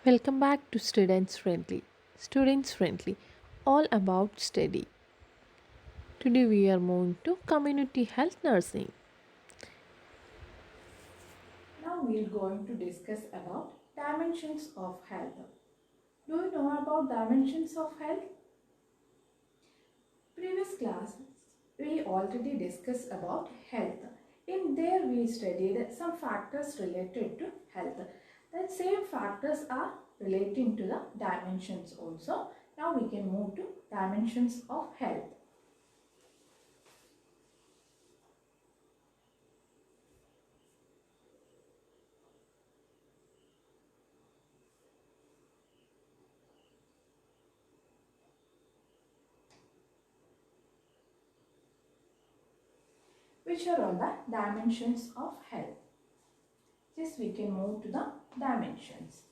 Welcome back to Students Friendly. Students Friendly, all about study. Today we are moving to community health nursing. Now we are going to discuss about dimensions of health. Do you know about dimensions of health? Previous class we already discussed about health. In there we studied some factors related to health. That same factors are relating to the dimensions also. Now we can move to dimensions of health. Which are all the dimensions of health. Just we can move to the dimensions.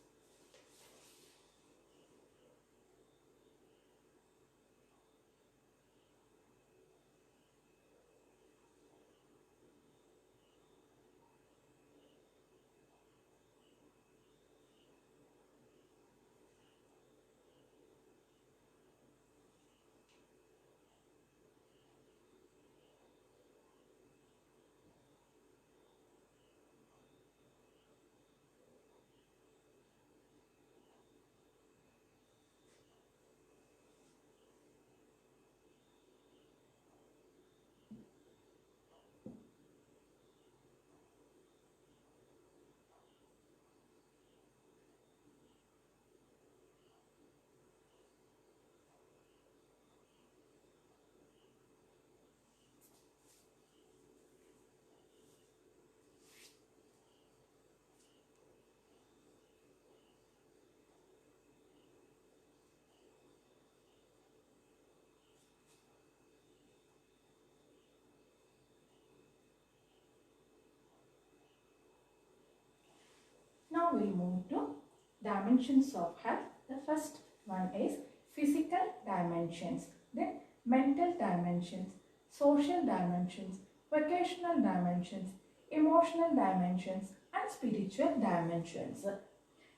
Now we move to dimensions of health. The first one is physical dimensions, then mental dimensions, social dimensions, vocational dimensions, emotional dimensions and spiritual dimensions.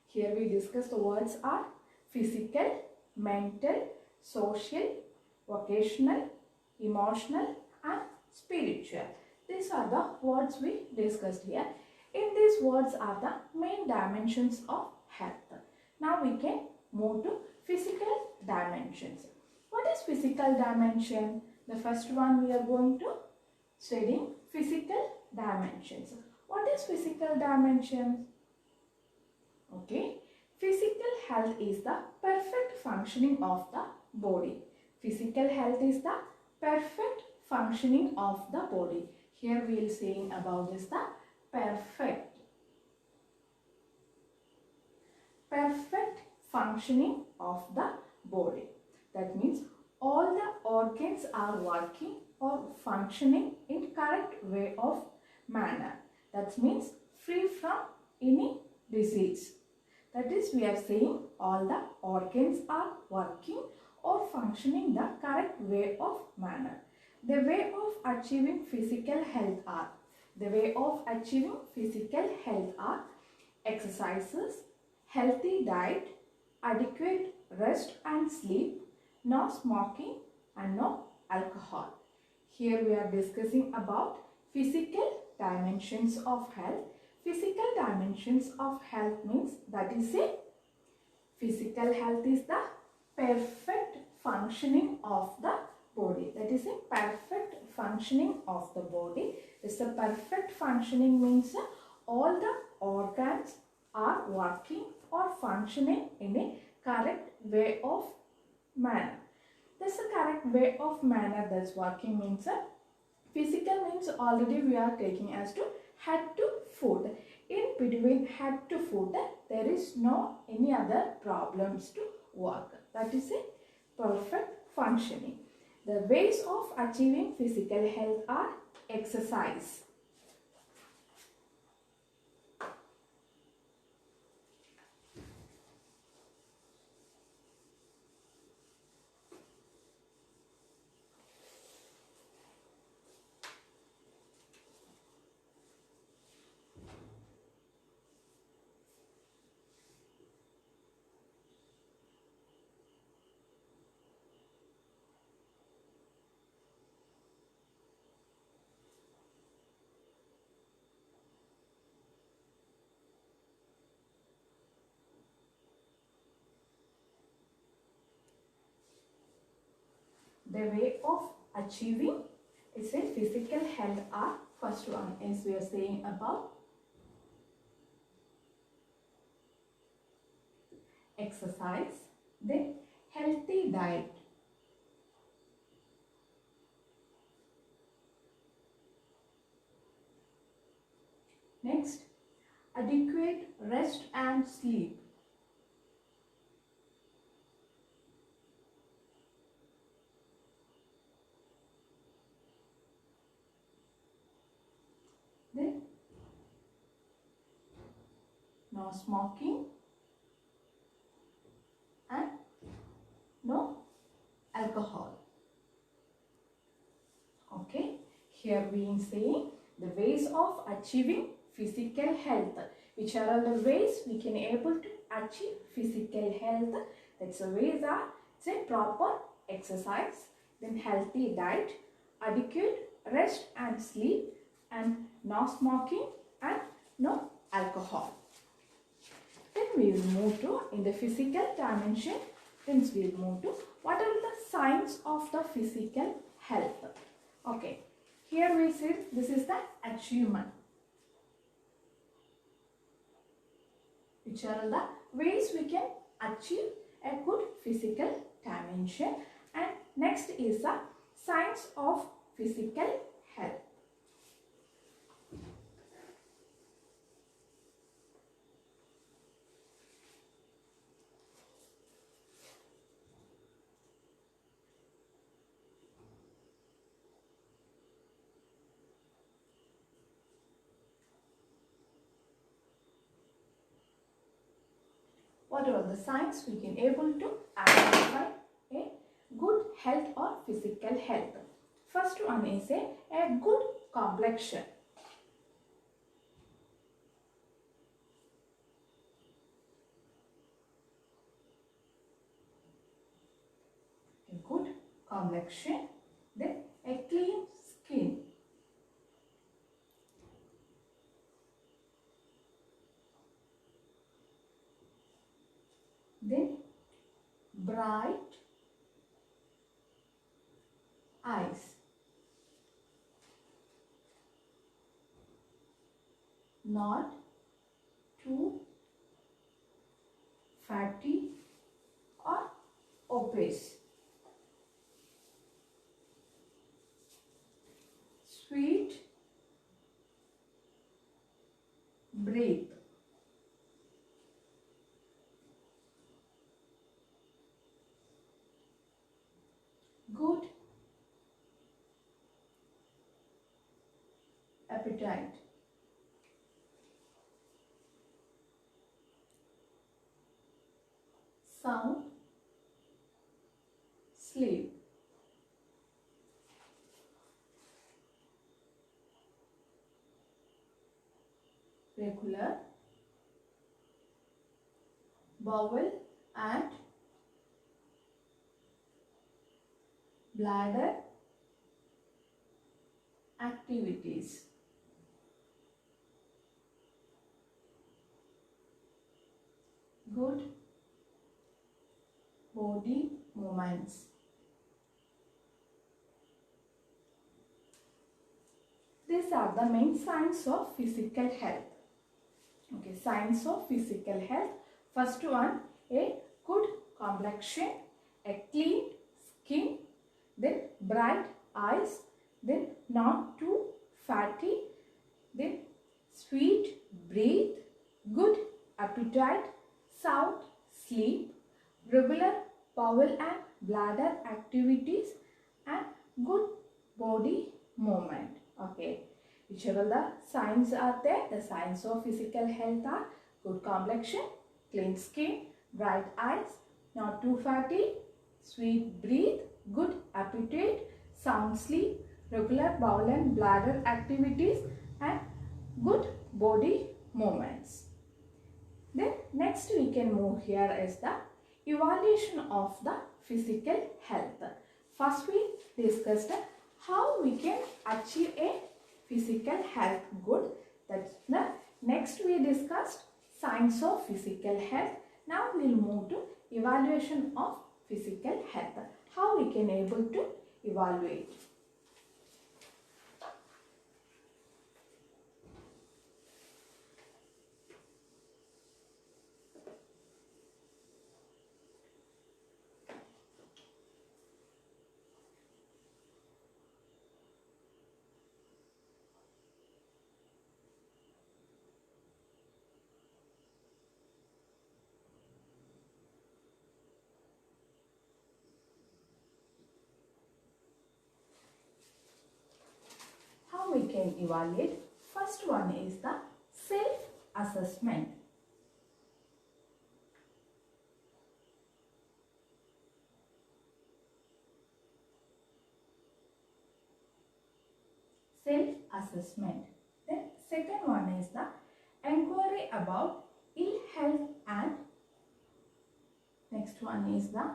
Here we discuss the words are physical, mental, social, vocational, emotional and spiritual. These are the words we discussed here. In these words are the main dimensions of health. Now we can move to physical dimensions. What is physical dimension? The first one we are going to study physical dimensions. What is physical dimensions? Okay. Physical health is the perfect functioning of the body. Physical health is the perfect functioning of the body. Here we will saying about this the perfect functioning of the body. That means all the organs are working or functioning in correct way of manner. That means free from any disease. That is, we are saying all the organs are working or functioning the correct way of manner. The way of achieving physical health are exercises, healthy diet, adequate rest and sleep, no smoking and no alcohol. Here we are discussing about physical dimensions of health. Physical dimensions of health means that is a physical health is the perfect functioning of the body. That is a perfect functioning of the body. This the perfect functioning means all the organs are working or functioning in a correct way of manner. This is a correct way of manner that's working means physical means already we are taking as to head to foot. In between head to foot there is no any other problems to work. That is a perfect functioning. The ways of achieving physical health are exercise, the way of achieving is a physical health are first one is we are saying about exercise, then healthy diet, next adequate rest and sleep, then no smoking and no alcohol. Okay, here we are saying the ways of achieving physical health. Which are all the ways we can able to achieve physical health? That's the ways are say proper exercise, then healthy diet, adequate rest and sleep, and no smoking and no alcohol. Then we will move to in the physical dimension. Then we will move to what are the signs of the physical health. Okay, here we see this is the achievement. Which are the ways we can achieve a good physical dimension. And next is the signs of physical health. What are the signs we can able to identify a good health or physical health? First one is a good complexion. A good complexion, then a clean skin, then bright eyes, not too fatty or obese, sweet breath, good appetite, sound sleep, regular bowel and bladder activities, good body movements. These are the main signs of physical health. Okay, signs of physical health. First one, a good complexion, a clean skin, then bright eyes, then not too fatty, then sweet breath, good appetite, sound sleep, regular bowel and bladder activities, and good body movement. Okay, whichever the signs are there, the signs of physical health are good complexion, clean skin, bright eyes, not too fatty, sweet breath, good appetite, sound sleep, regular bowel and bladder activities, and good body movements. Then next we can move here is the evaluation of the physical health. First we discussed how we can achieve a physical health good. That's the next we discussed signs of physical health. Now we will move to evaluation of physical health. How we can able to evaluate. How we can evaluate? First one is the self-assessment. Self-assessment. Then second one is the inquiry about ill health, and next one is the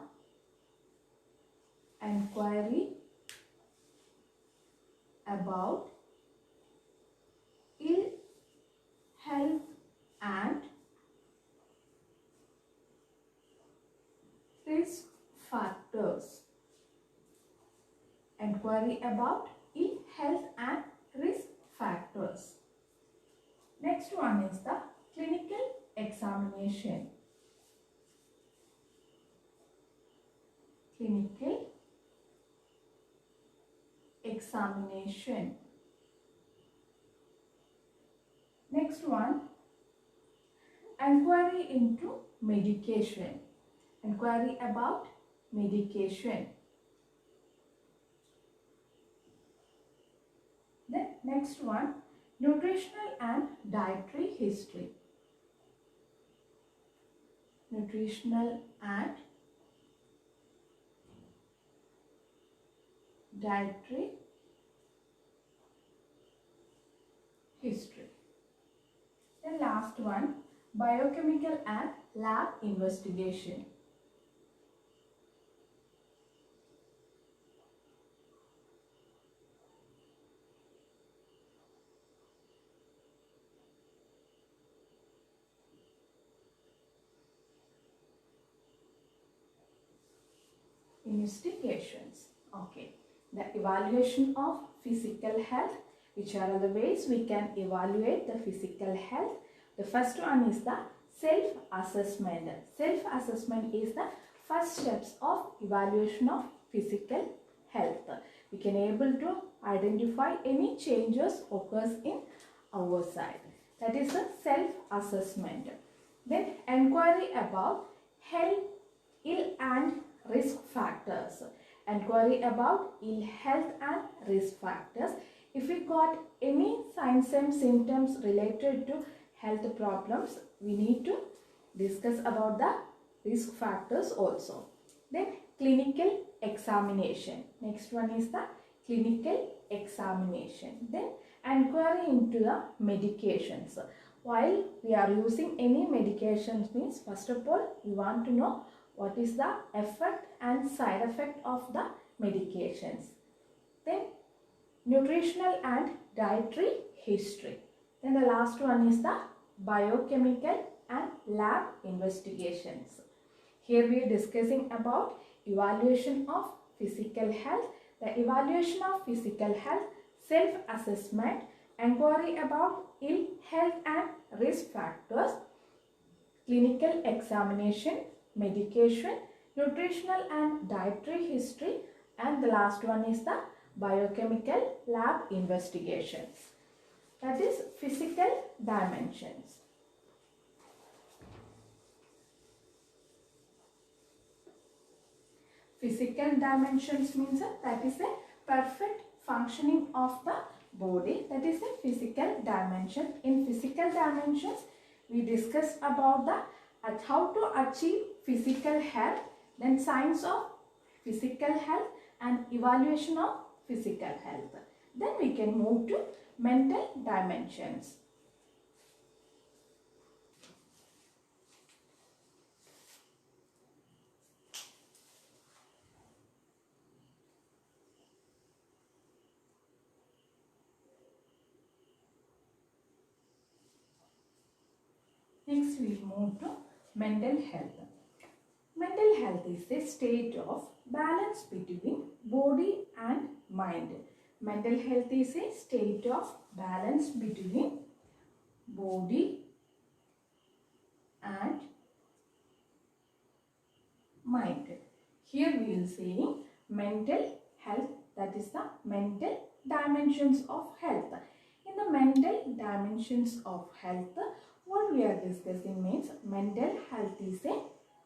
inquiry about ill health and risk factors. Inquiry about ill health and risk factors. Next one is the clinical examination. Clinical examination. Next one, inquiry into medication. Inquiry about medication. Then next one, nutritional and dietary history. Nutritional and dietary history. The last one, biochemical and lab investigation. Investigations. Okay. The evaluation of physical health. Which are the ways we can evaluate the physical health? The first one is the self-assessment. Self-assessment is the first steps of evaluation of physical health. We can able to identify any changes occurs in our side. That is a self-assessment. Then inquiry about health, ill and risk factors. Inquiry about ill health and risk factors. If we got any signs and symptoms related to health problems, we need to discuss about the risk factors also. Then clinical examination. Next one is the clinical examination. Then inquiry into the medications. While we are using any medications means, first of all we want to know what is the effect and side effect of the medications. Then nutritional and dietary history. Then the last one is the biochemical and lab investigations. Here we are discussing about evaluation of physical health. The evaluation of physical health, self-assessment, inquiry about ill health and risk factors, clinical examination, medication, nutritional and dietary history, and the last one is the biochemical lab investigations. That is physical dimensions. Physical dimensions means that is a perfect functioning of the body. That is a physical dimension. In physical dimensions, we discussed about the how to achieve physical health, then signs of physical health and evaluation of physical health. Then we can move to mental dimensions. Next we move to mental health. Mental health is a state of balance between body and mind. Mental health is a state of balance between body and mind. Here we will see mental health, that is the mental dimensions of health. In the mental dimensions of health, what we are discussing means mental health is a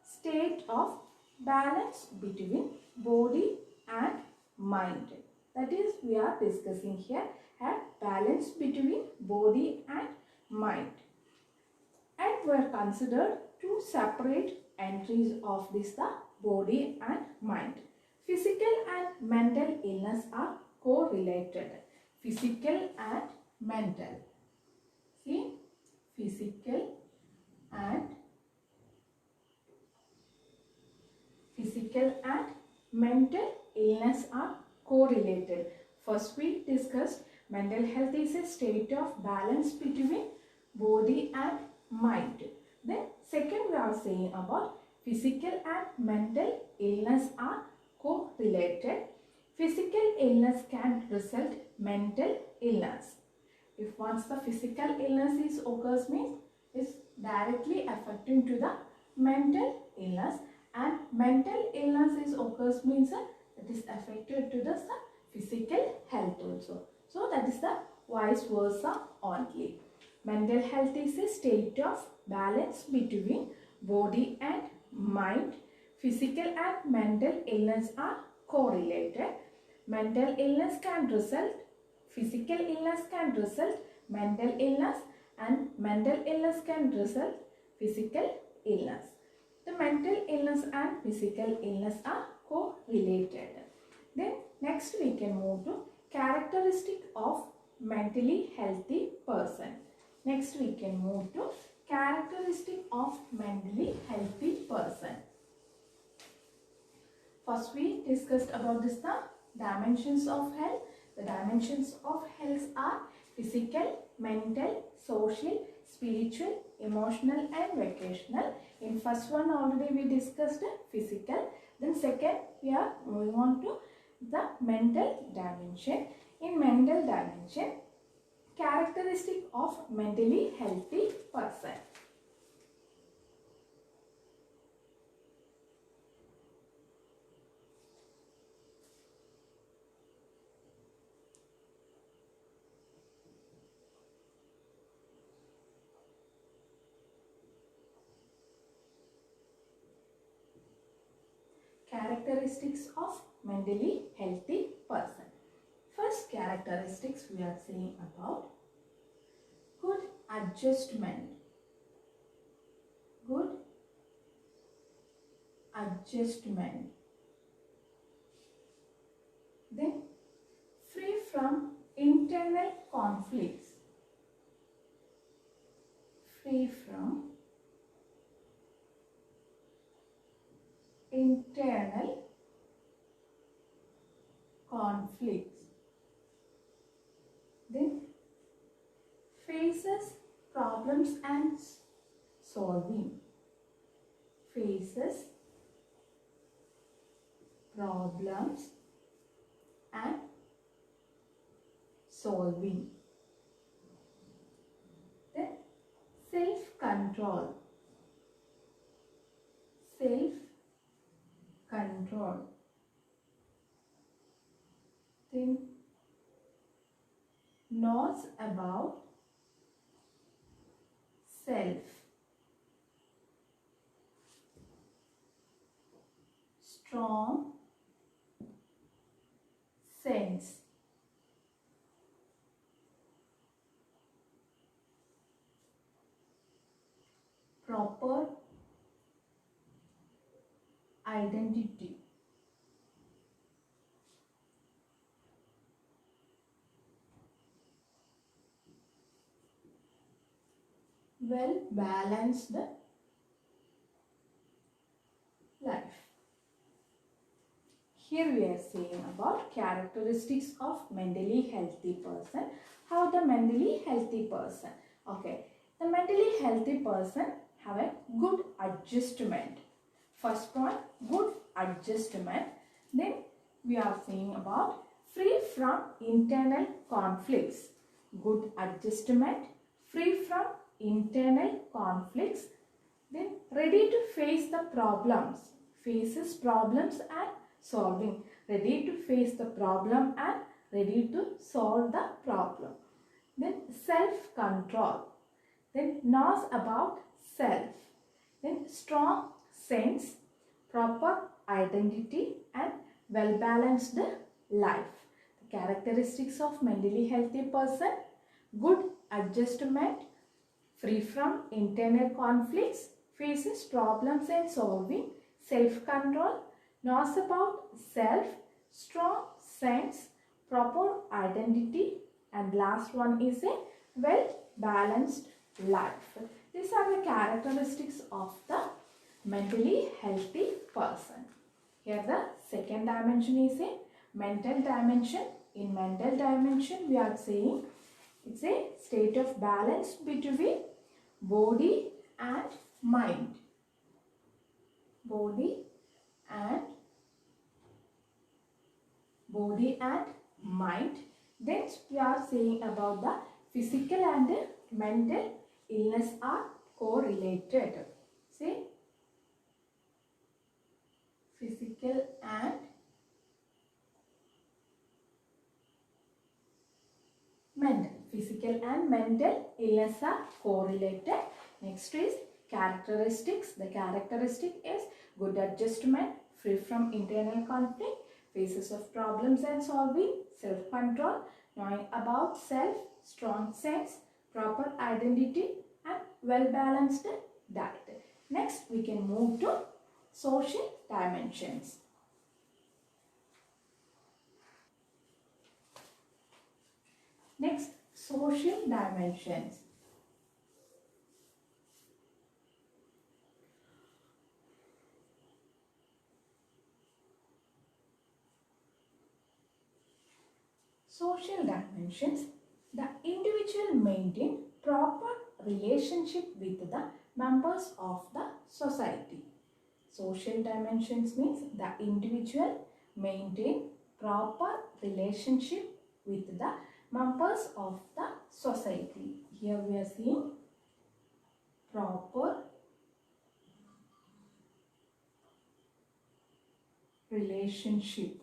state of balance between body and mind. That is, we are discussing here a balance between body and mind. And were considered two separate entries of this, the body and mind. Physical and mental illness are correlated. Physical and mental. See, physical and mental illness are correlated. First we discussed mental health is a state of balance between body and mind. Then second we are saying about physical and mental illness are correlated. Physical illness can result mental illness. If once the physical illness is occurs means is directly affecting to the mental illness, and mental illness is occurs means it is affected to the physical health also. So that is the vice versa only. Mental health is a state of balance between body and mind. Physical and mental illness are correlated. Mental illness can result, physical illness can result mental illness, and mental illness can result physical illness. The mental illness and physical illness are correlated. Then next we can move to characteristic of mentally healthy person. Next we can move to characteristic of mentally healthy person. First we discussed about this, the dimensions of health. The dimensions of health are physical, mental, social, spiritual, emotional and vocational. In first one already we discussed physical. Then second we are moving on to the mental dimension. In mental dimension, characteristic of mentally healthy person. Characteristics of mentally healthy person. First characteristics we are saying about good adjustment. Good adjustment. Then free from internal conflicts. Free from internal conflicts. Then faces problems and solving. Faces problems and solving. Then self-control. Self-control. Then knows about self. Strong sense. Proper identity. Well balanced life. Here we are saying about characteristics of mentally healthy person. How the mentally healthy person. Okay. The mentally healthy person have a good adjustment. First point, good adjustment. Then we are saying about free from internal conflicts. Good adjustment, free from internal conflicts. Then ready to face the problems. Faces problems and solving. Ready to face the problem and ready to solve the problem. Then self-control. Then knows about self. Then strong sense, proper identity and well-balanced life. The characteristics of mentally healthy person: good adjustment, free from internal conflicts, faces problems and solving, self-control, knows about self, strong sense, proper identity, and last one is a well-balanced life. These are the characteristics of the mentally healthy person. Here the second dimension is a mental dimension. In mental dimension we are saying it's a state of balance between body and mind. Body and mind. Then we are saying about the physical and mental illness are correlated. See, physical and mental. Physical and mental illness are correlated. Next is characteristics. The characteristic is good adjustment, free from internal conflict, faces of problems and solving, self-control, knowing about self, strong sense, proper identity and well-balanced diet. Next we can move to social dimensions. Next, social dimensions. Social dimensions. The individual maintain proper relationship with the members of the society. Social dimensions means the individual maintain proper relationship with the members of the society. Here we are seeing proper relationship.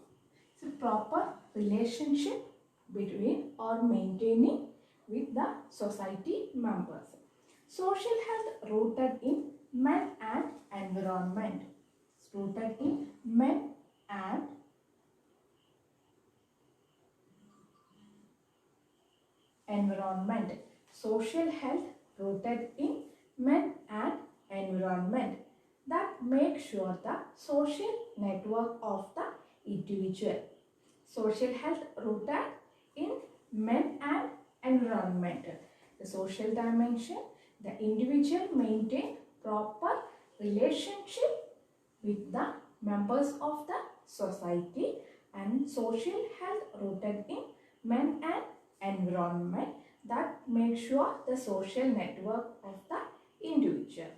So proper relationship between or maintaining with the society members. Social health rooted in men and environment. It's rooted in men and environment. Social health rooted in men and environment that make sure the social network of the individual. Social health rooted in men and environment. The social dimension, the individual maintain proper relationship with the members of the society, and social health rooted in men and environment that make sure the social network of the individual.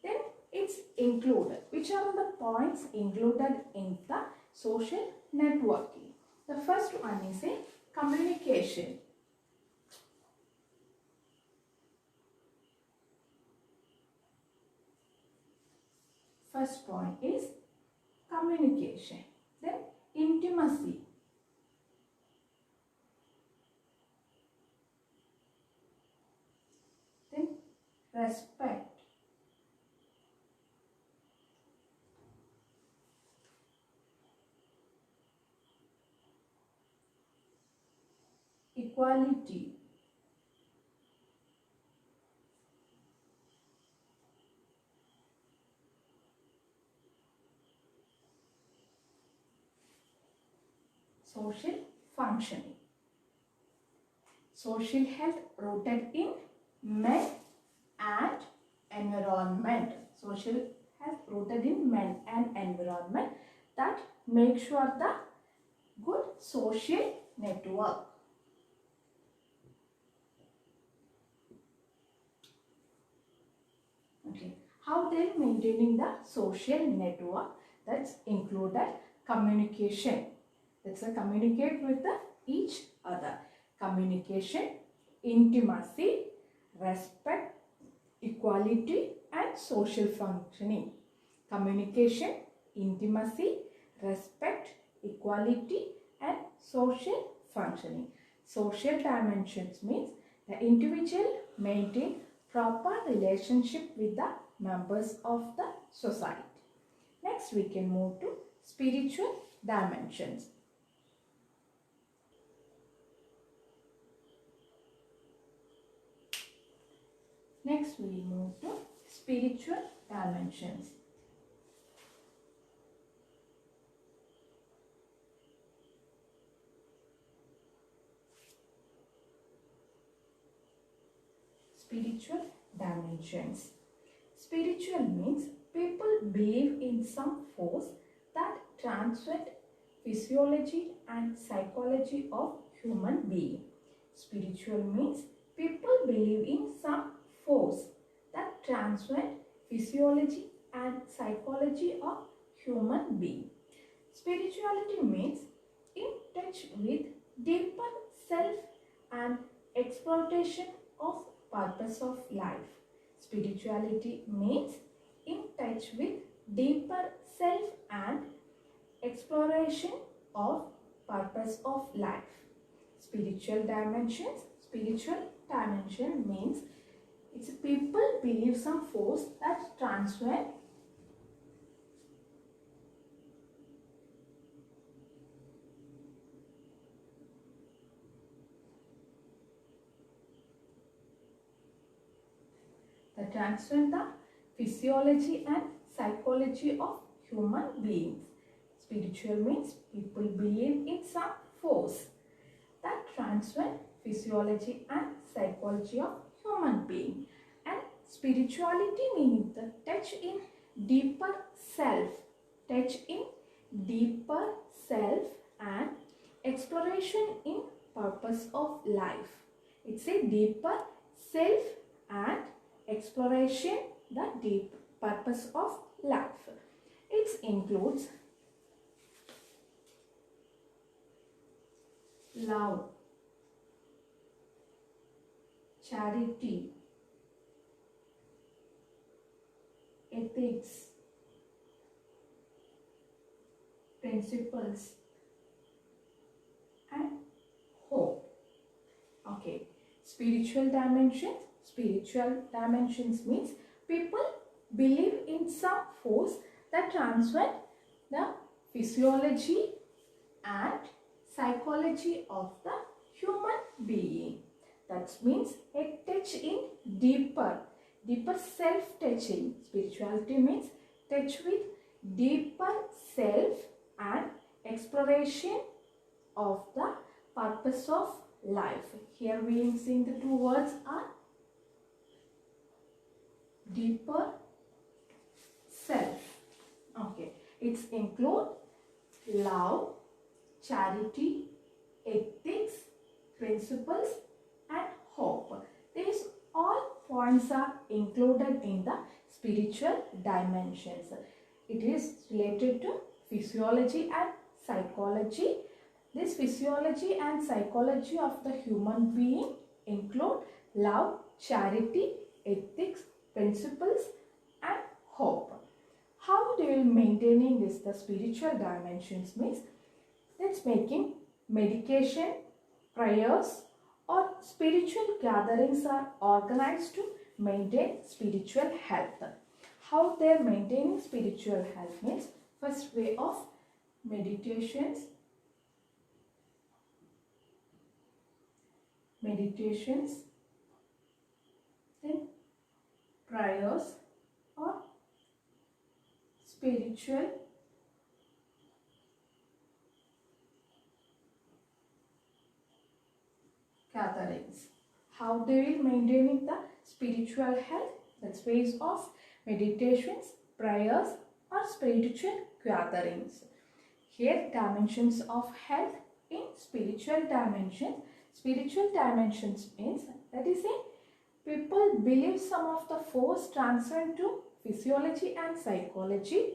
Then it's included. Which are the points included in the social networking? The first one is a communication. First point is communication. Then intimacy. Then respect. Equality. Social functioning. Social health rooted in men and environment. Social health rooted in men and environment that make sure the good social network. Okay. How they're maintaining the social network, that's included communication. That's a communicate with the each other. Communication, intimacy, respect, equality and social functioning. Communication, intimacy, respect, equality and social functioning. Social dimensions means the individual maintain proper relationship with the members of the society. Next we can move to spiritual dimensions. Next we move to spiritual dimensions. Spiritual dimensions. Spiritual means people believe in some force that transcends physiology and psychology of human being. Spiritual means people believe in some force that transcends physiology and psychology of human being. Spirituality means in touch with deeper self and exploitation of purpose of life. Spirituality means in touch with deeper self and exploration of purpose of life. Spiritual dimensions. Spiritual dimension means it's people believe some force that transcends the physiology and psychology of human beings. Spiritual means people believe in some force that transcends physiology and psychology of human being. And spirituality meaning the touch in deeper self, touch in deeper self and exploration in purpose of life. It's a deeper self and exploration the deep purpose of life. It includes love, charity, ethics, principles and hope. Okay, spiritual dimensions. Spiritual dimensions means people believe in some force that transcends the physiology and psychology of the human being. That means a touch in deeper self-touching. Spirituality means touch with deeper self and exploration of the purpose of life. Here we are seeing the two words are deeper self. Okay, it's include love, charity, ethics, principles and hope. These all points are included in the spiritual dimensions. It is related to physiology and psychology. This physiology and psychology of the human being include love, charity, ethics, principles and hope. How they will maintaining this the spiritual dimensions means it's making medication, prayers or spiritual gatherings are organized to maintain spiritual health. How they are maintaining spiritual health means first way of meditations, then prayers or spiritual gatherings. How they will maintaining the spiritual health? That's ways of meditations, prayers or spiritual gatherings. Here dimensions of health in spiritual dimensions. Spiritual dimensions means that is a people believe some of the force transcend to physiology and psychology.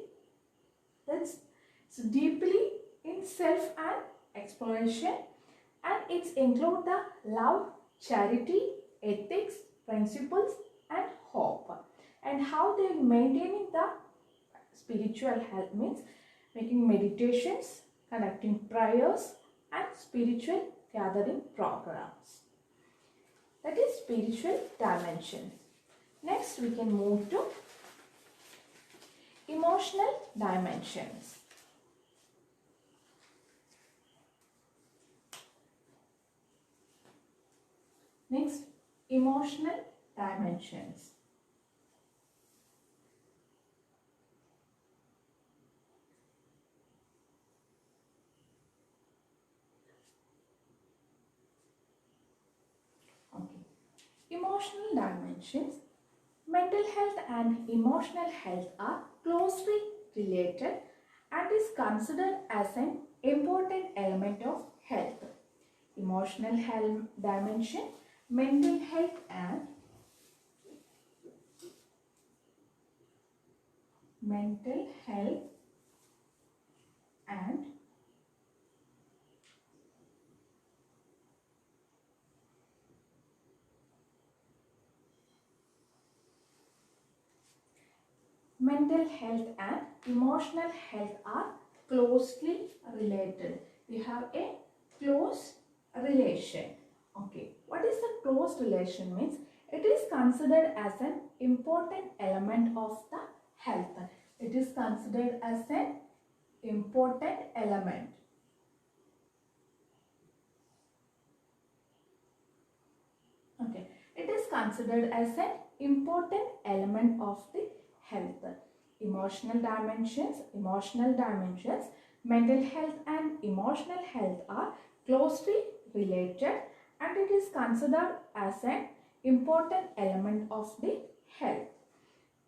That's deeply in self and exploration, and it's include the love, charity, ethics, principles and hope. And how they maintaining the spiritual health means making meditations, conducting prayers and spiritual gathering programs. That is spiritual dimension. Next we can move to emotional dimensions. Next, emotional dimensions. Okay. Emotional dimensions. Mental health and emotional health are closely related and is considered as an important element of health. Emotional health dimension, mental health and mental health and mental health and emotional health are closely related. We have a close relation. Okay, what is the close relation means? It is considered as an important element of the health. It is considered as an important element. Okay, it is considered as an important element of the health. Emotional dimensions, mental health and emotional health are closely related and it is considered as an important element of the health.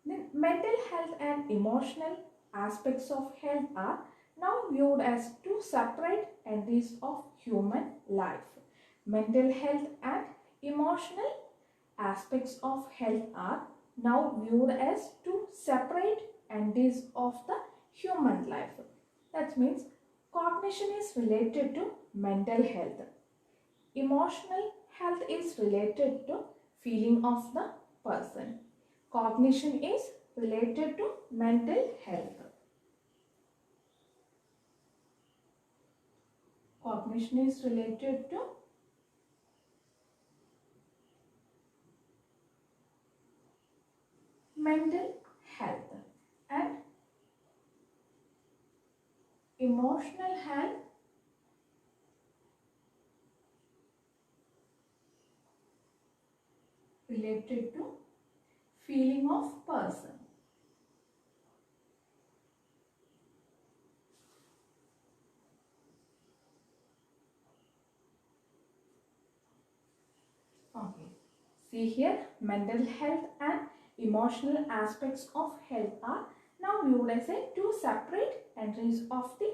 Then mental health and emotional aspects of health are now viewed as two separate entities of human life. Mental health and emotional aspects of health are now viewed as two separate entities of the human life. That means cognition is related to mental health. Emotional health is related to feeling of the person. Cognition is related to mental health. Cognition is related to mental health and emotional health related to feeling of person. Okay. See here, mental health and emotional aspects of health are now viewed as a two separate entities of the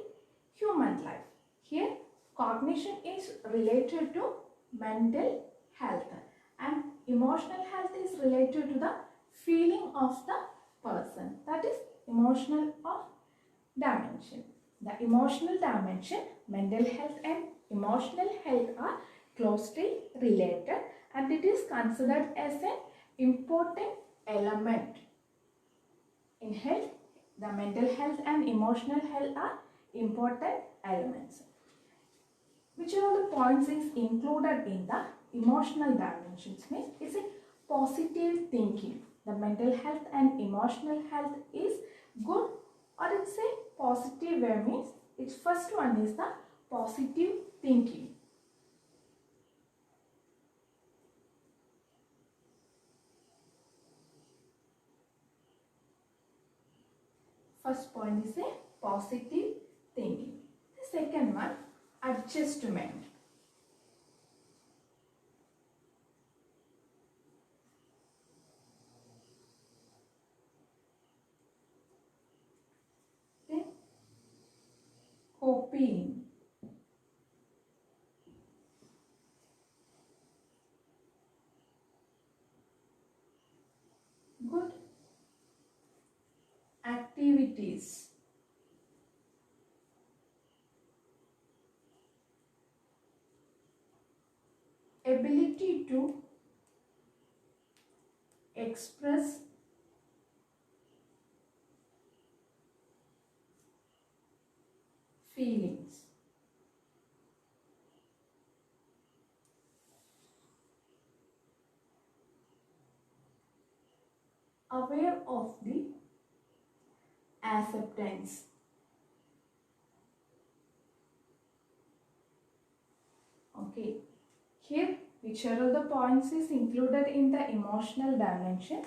human life. Here, cognition is related to mental health and emotional health is related to the feeling of the person. That is emotional of dimension. The emotional dimension, mental health and emotional health are closely related and it is considered as an important element in health. The mental health and emotional health are important elements. Which are all the points is included in the emotional dimensions means it's a positive thinking. The mental health and emotional health is good, or it's a positive way means its first one is the positive thinking. First point is a positive thinking. The second one, adjustment. Then copying. Good. abilities. Ability to express feelings. Aware of the acceptance. Okay. Here, whichever the points is included in the emotional dimension.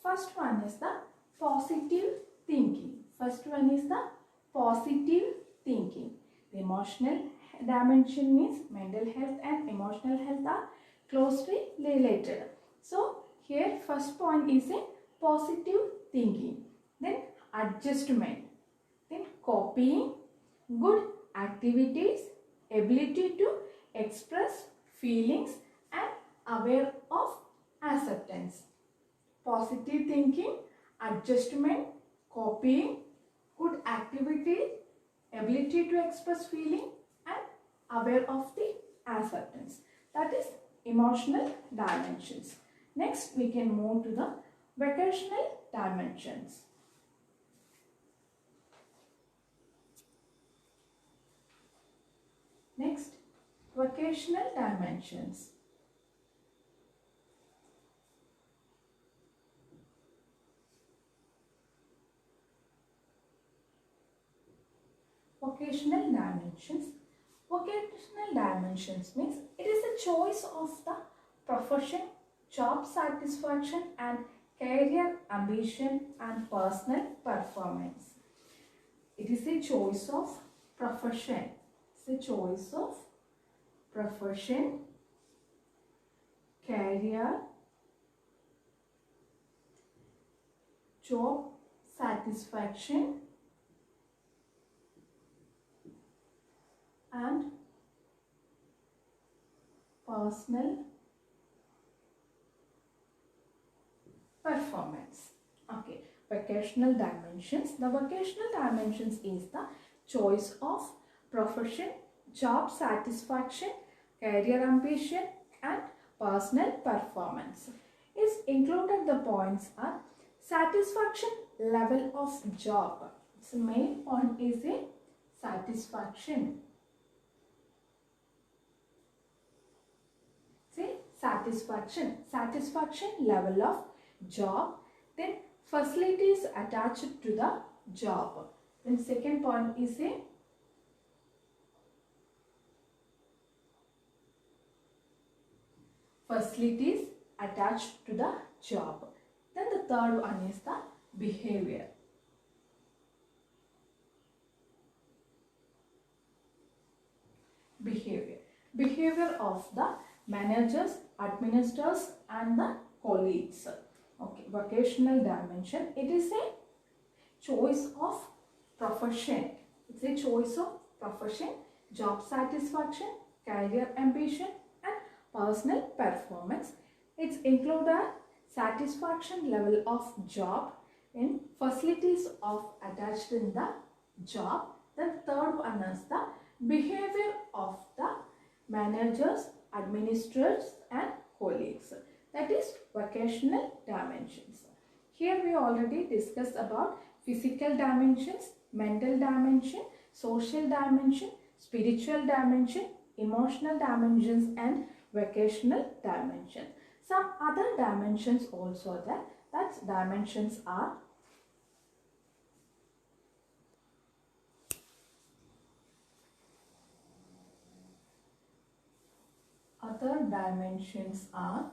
First one is the positive thinking. First one is the positive thinking. The emotional dimension means mental health and emotional health are closely related. So, here first point is a positive thinking. Then adjustment. Then copying, good activities, ability to express feelings and aware of acceptance. Positive thinking, adjustment, copying, good activity, ability to express feeling and aware of the acceptance. That is emotional dimensions. Next we can move to the vocational dimensions. Next, vocational dimensions. Vocational dimensions. Vocational dimensions means it is a choice of the profession, job satisfaction and career ambition and personal performance. It is a choice of profession. It's a choice of profession, career, job satisfaction and personal performance. Okay, vocational dimensions. The vocational dimensions is the choice of profession, job satisfaction, career ambition and personal performance. Is included the points are satisfaction level of job. So main point is a satisfaction. Say satisfaction level of job, then facilities attached to the job. Then second point is a facilities attached to the job. Then the third one is the behavior. Behavior of the managers, administrators and the colleagues. Okay, vocational dimension. It is a choice of profession. It's a choice of profession, job satisfaction, career ambition and personal performance. It's include a satisfaction level of job in facilities of attached in the job. The third one is the behavior of the managers, administrators and colleagues. That is vocational dimensions. Here we already discussed about physical dimensions, mental dimension, social dimension, spiritual dimension, emotional dimensions and vocational dimension. Some other dimensions also there. That dimensions are other dimensions are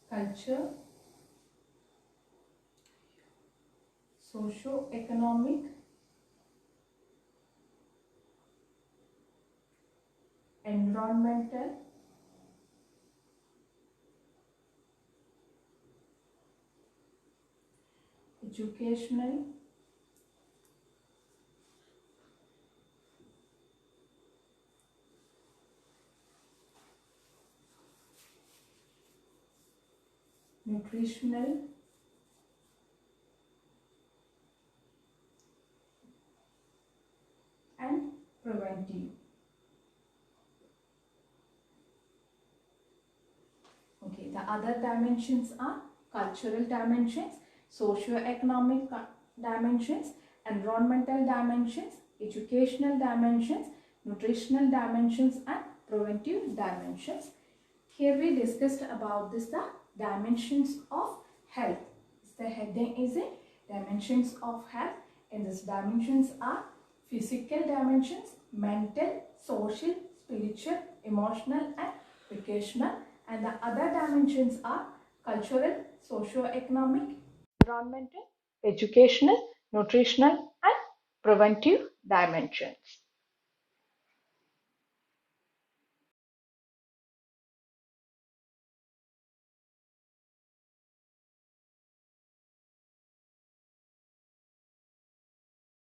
culture, socio-economic, environmental, educational, nutritional, and preventive. Okay, the other dimensions are cultural dimensions, socio-economic dimensions, environmental dimensions, educational dimensions, nutritional dimensions, and preventive dimensions. Here we discussed about this the dimensions of health. The heading is a dimensions of health. And these dimensions are physical dimensions, mental, social, spiritual, emotional, and vocational. And the other dimensions are cultural, socio-economic, environmental, educational, nutritional, and preventive dimensions.